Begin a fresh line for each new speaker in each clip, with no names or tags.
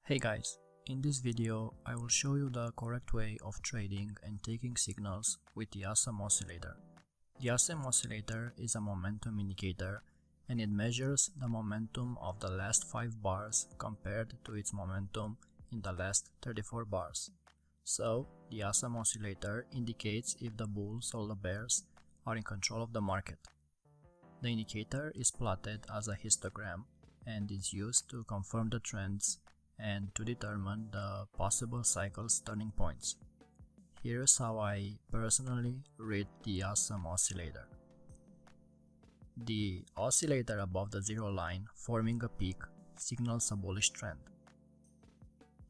Hey guys, in this video I will show you the correct way of trading and taking signals with the Oscillator. The Oscillator is a momentum indicator and it measures the momentum of the last 5 bars compared to its momentum in the last 34 bars. So, the Oscillator indicates if the bulls or the bears are in control of the market. The indicator is plotted as a histogram and is used to confirm the trends and to determine the possible cycle's turning points. Here's how I personally read the Oscillator. The oscillator above the zero line forming a peak signals a bullish trend.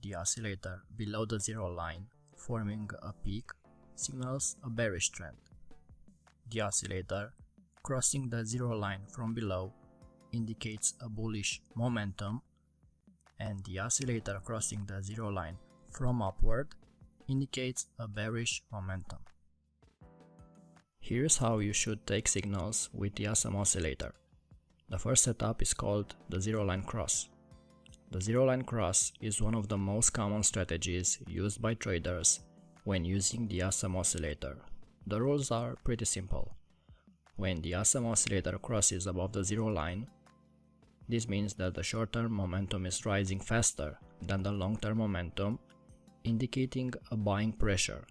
The oscillator below the zero line forming a peak signals a bearish trend. The oscillator crossing the zero line from below indicates a bullish momentum, and the oscillator crossing the zero line from upward indicates a bearish momentum. Here's how you should take signals with the Oscillator. The first setup is called the zero line cross. The zero line cross is one of the most common strategies used by traders when using the Oscillator. The rules are pretty simple. When the Oscillator crosses above the zero line, this means that the short-term momentum is rising faster than the long-term momentum, indicating a buying pressure.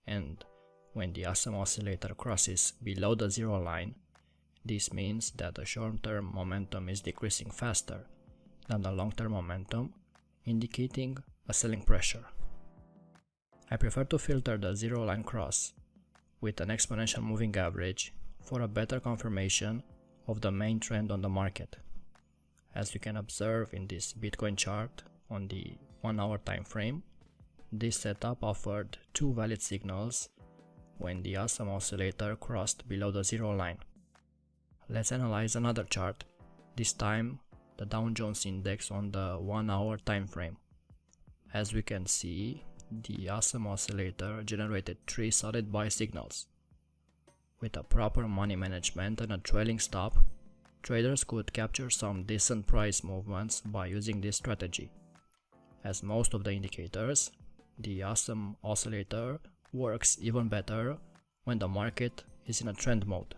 And when the Oscillator crosses below the zero line, this means that the short-term momentum is decreasing faster than the long-term momentum, indicating a selling pressure. I prefer to filter the zero line cross with an exponential moving average for a better confirmation of the main trend on the market. As you can observe in this Bitcoin chart on the 1 hour time frame, this setup offered two valid signals when the Oscillator crossed below the zero line. Let's analyze another chart, this time the Dow Jones Index on the 1 hour time frame. As we can see, the Oscillator generated 3 solid buy signals. With a proper money management and a trailing stop, traders could capture some decent price movements by using this strategy. As most of the indicators, the Oscillator works even better when the market is in a trend mode.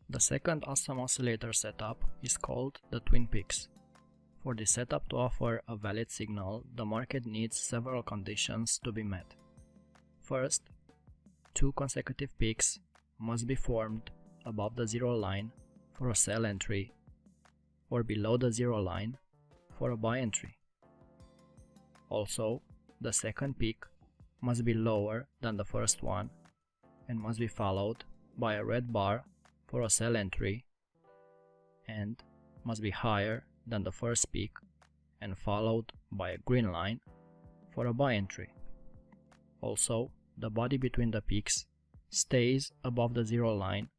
The second Oscillator setup is called the Twin Peaks. For this setup to offer a valid signal, the market needs several conditions to be met. First, 2 consecutive peaks must be formed above the zero line for a sell entry or below the zero line for a buy entry. Also, the second peak must be lower than the first one and must be followed by a red bar for a sell entry and must be higher than the first peak and followed by a green line for a buy entry. Also, the body between the peaks stays above the zero line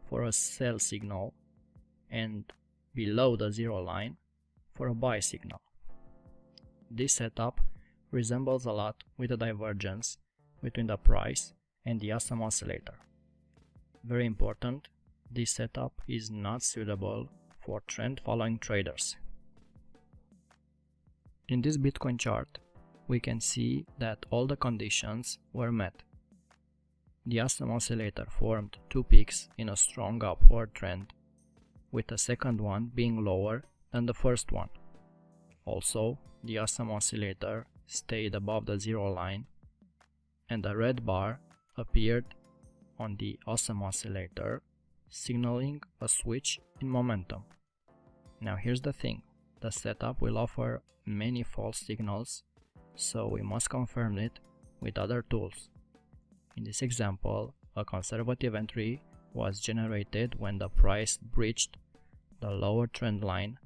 for a sell signal and below the zero line for a buy signal. This setup resembles a lot with the divergence between the price and the Oscillator. Very important, this setup is not suitable for trend following traders. In this Bitcoin chart, we can see that all the conditions were met. The Oscillator formed 2 peaks in a strong upward trend, with the second one being lower than the first one. Also, the Oscillator stayed above the zero line, and a red bar appeared on the Oscillator, signaling a switch in momentum. Now here's the thing, the setup will offer many false signals, so we must confirm it with other tools. In this example, a conservative entry was generated when the price breached the lower trend line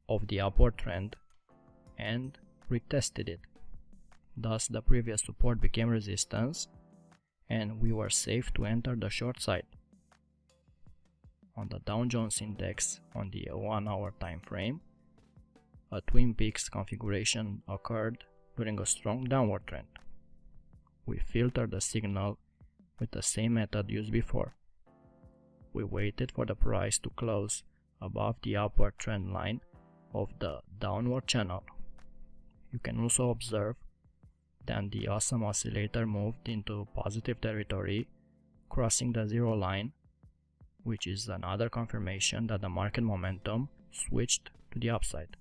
of the upward trend and retested it. Thus, the previous support became resistance and we were safe to enter the short side. On the Dow Jones Index on the 1 hour time frame, a Twin Peaks configuration occurred during a strong downward trend. We filtered the signal with the same method used before. We waited for the price to close above the upward trend line of the downward channel. you can also observe that the awesome oscillator moved into positive territory, crossing the zero line, which is another confirmation that the market momentum switched to the upside.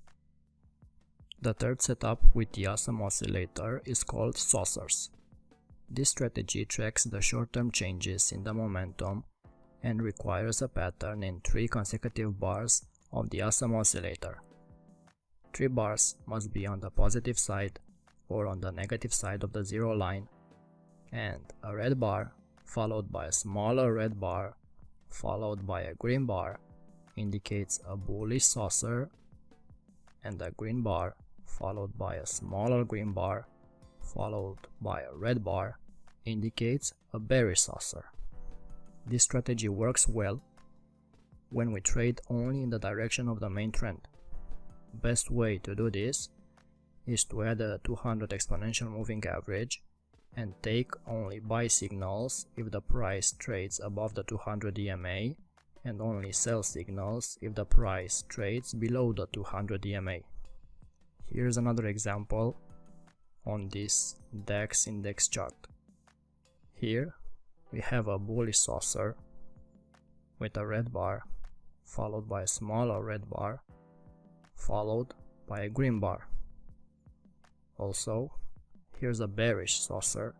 The third setup with the awesome oscillator is called saucers. This strategy tracks the short-term changes in the momentum and requires a pattern in 3 consecutive bars of the awesome oscillator. 3 bars must be on the positive side or on the negative side of the zero line, and a red bar followed by a smaller red bar followed by a green bar indicates a bullish saucer, and a green bar followed by a smaller green bar followed by a red bar indicates a bearish saucer. This strategy works well when we trade only in the direction of the main trend. Best way to do this is to add a 200 exponential moving average and take only buy signals if the price trades above the 200 EMA and only sell signals if the price trades below the 200 EMA. Here's another example on this DAX index chart. Here we have a bullish saucer with a red bar followed by a smaller red bar followed by a green bar. Also, here's a bearish saucer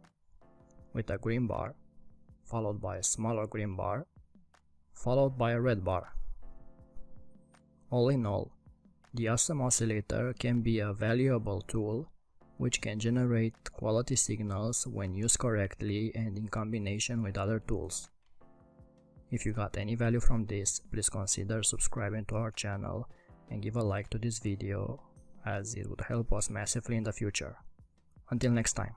with a green bar followed by a smaller green bar followed by a red bar. All in all, the awesome oscillator can be a valuable tool which can generate quality signals when used correctly and in combination with other tools. If you got any value from this, please consider subscribing to our channel and give a like to this video, as it would help us massively in the future. Until next time.